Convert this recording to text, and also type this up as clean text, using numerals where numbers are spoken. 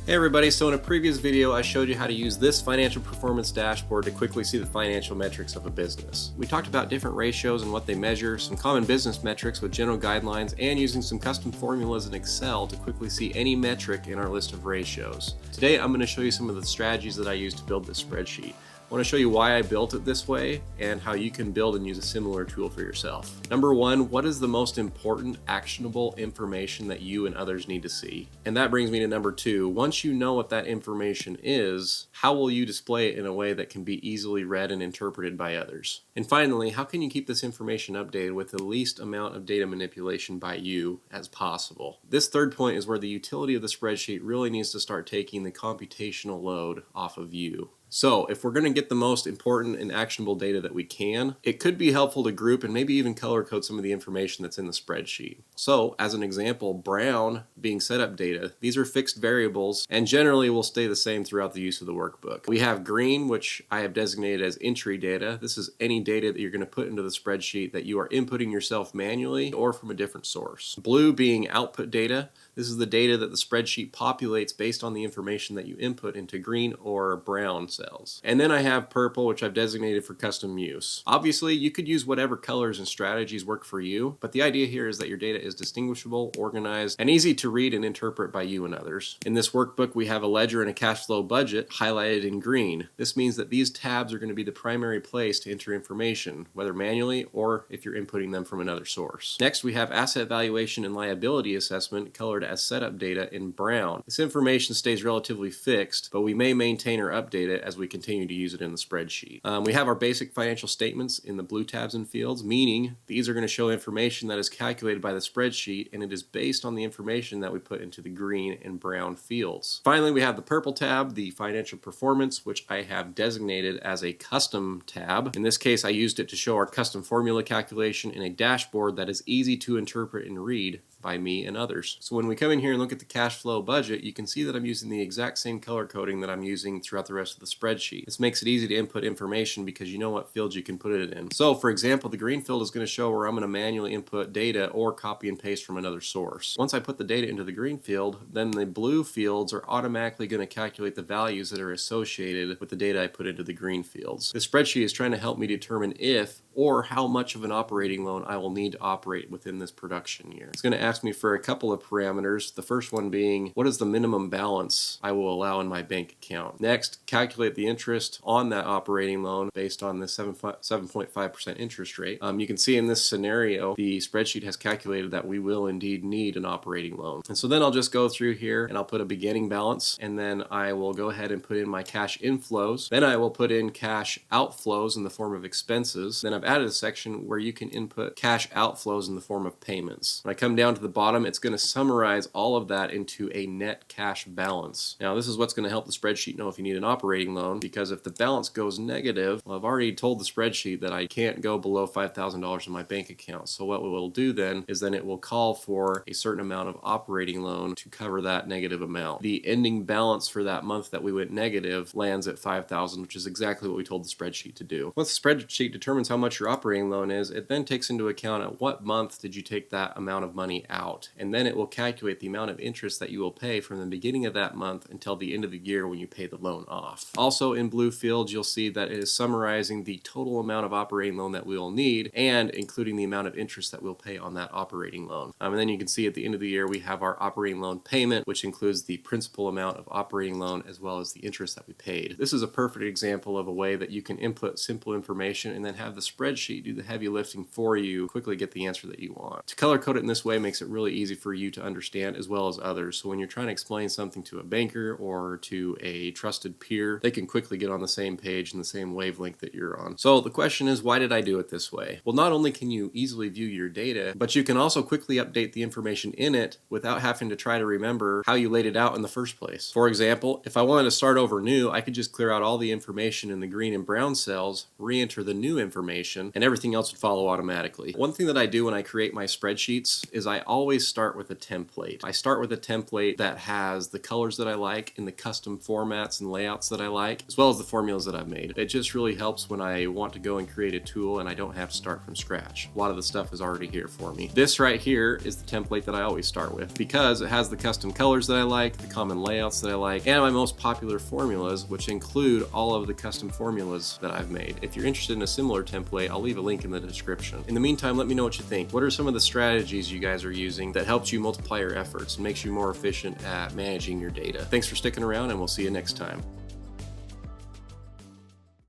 Hey everybody, so in a previous video I showed you how to use this financial performance dashboard to quickly see the financial metrics of a business. We talked about different ratios and what they measure, some common business metrics with general guidelines, and using some custom formulas in Excel to quickly see any metric in our list of ratios. Today I'm going to show you some of the strategies that I used to build this spreadsheet. I want to show you why I built it this way and how you can build and use a similar tool for yourself. Number one, what is the most important actionable information that you and others need to see? And that brings me to number two. Once you know what that information is, how will you display it in a way that can be easily read and interpreted by others? And finally, how can you keep this information updated with the least amount of data manipulation by you as possible? This third point is where the utility of the spreadsheet really needs to start taking the computational load off of you. So if we're going to get the most important and actionable data that we can, it could be helpful to group and maybe even color code some of the information that's in the spreadsheet. So as an example, brown being setup data, these are fixed variables and generally will stay the same throughout the use of the workbook. We have green, which I have designated as entry data. This is any data that you're going to put into the spreadsheet that you are inputting yourself manually or from a different source. Blue being output data. This is the data that the spreadsheet populates based on the information that you input into green or brown cells. And then I have purple, which I've designated for custom use. Obviously, you could use whatever colors and strategies work for you, but the idea here is that your data is distinguishable, organized, and easy to read and interpret by you and others. In this workbook, we have a ledger and a cash flow budget highlighted in green. This means that these tabs are going to be the primary place to enter information, whether manually or if you're inputting them from another source. Next, we have asset valuation and liability assessment colored as setup data in brown. This information stays relatively fixed, but we may maintain or update it as we continue to use it in the spreadsheet. We have our basic financial statements in the blue tabs and fields, meaning these are going to show information that is calculated by the spreadsheet, and it is based on the information that we put into the green and brown fields. Finally, we have the purple tab, the financial performance, which I have designated as a custom tab. In this case, I used it to show our custom formula calculation in a dashboard that is easy to interpret and read by me and others. So when we come in here and look at the cash flow budget, you can see that I'm using the exact same color coding that I'm using throughout the rest of the spreadsheet. This makes it easy to input information because you know what fields you can put it in. So for example, the green field is going to show where I'm going to manually input data or copy and paste from another source. Once I put the data into the green field, then the blue fields are automatically going to calculate the values that are associated with the data I put into the green fields. This spreadsheet is trying to help me determine if or how much of an operating loan I will need to operate within this production year. It's going to ask me for a couple of parameters. The first one being, what is the minimum balance I will allow in my bank account? Next, calculate the interest on that operating loan based on the 7.5% interest rate. You can see in this scenario, the spreadsheet has calculated that we will indeed need an operating loan. And so then I'll just go through here and I'll put a beginning balance, and then I will go ahead and put in my cash inflows. Then I will put in cash outflows in the form of expenses. Then I've added a section where you can input cash outflows in the form of payments. When I come down to the bottom, it's going to summarize all of that into a net cash balance. Now, this is what's going to help the spreadsheet know if you need an operating loan, because if the balance goes negative, well, I've already told the spreadsheet that I can't go below $5,000 in my bank account. So what we will do then is it will call for a certain amount of operating loan to cover that negative amount. The ending balance for that month that we went negative lands at $5,000, which is exactly what we told the spreadsheet to do. Once the spreadsheet determines how much your operating loan is, it then takes into account at what month did you take that amount of money out, and then it will calculate the amount of interest that you will pay from the beginning of that month until the end of the year when you pay the loan off. Also in blue fields, you'll see that it is summarizing the total amount of operating loan that we will need and including the amount of interest that we'll pay on that operating loan. And then you can see at the end of the year we have our operating loan payment, which includes the principal amount of operating loan as well as the interest that we paid. This is a perfect example of a way that you can input simple information and then have the spreadsheet do the heavy lifting for you, quickly get the answer that you want. To color code it in this way makes it really easy for you to understand as well as others. So when you're trying to explain something to a banker or to a trusted peer, they can quickly get on the same page and the same wavelength that you're on. So the question is, why did I do it this way? Well, not only can you easily view your data, but you can also quickly update the information in it without having to try to remember how you laid it out in the first place. For example, if I wanted to start over new, I could just clear out all the information in the green and brown cells, re-enter the new information, and everything else would follow automatically. One thing that I do when I create my spreadsheets is I always start with a template. I start with a template that has the colors that I like in the custom formats and layouts that I like, as well as the formulas that I've made. It just really helps when I want to go and create a tool and I don't have to start from scratch. A lot of the stuff is already here for me. This right here is the template that I always start with because it has the custom colors that I like, the common layouts that I like, and my most popular formulas, which include all of the custom formulas that I've made. If you're interested in a similar template, I'll leave a link in the description. In the meantime, let me know what you think. What are some of the strategies you guys are using that helps you multiply your efforts and makes you more efficient at managing your data? Thanks for sticking around, and we'll see you next time.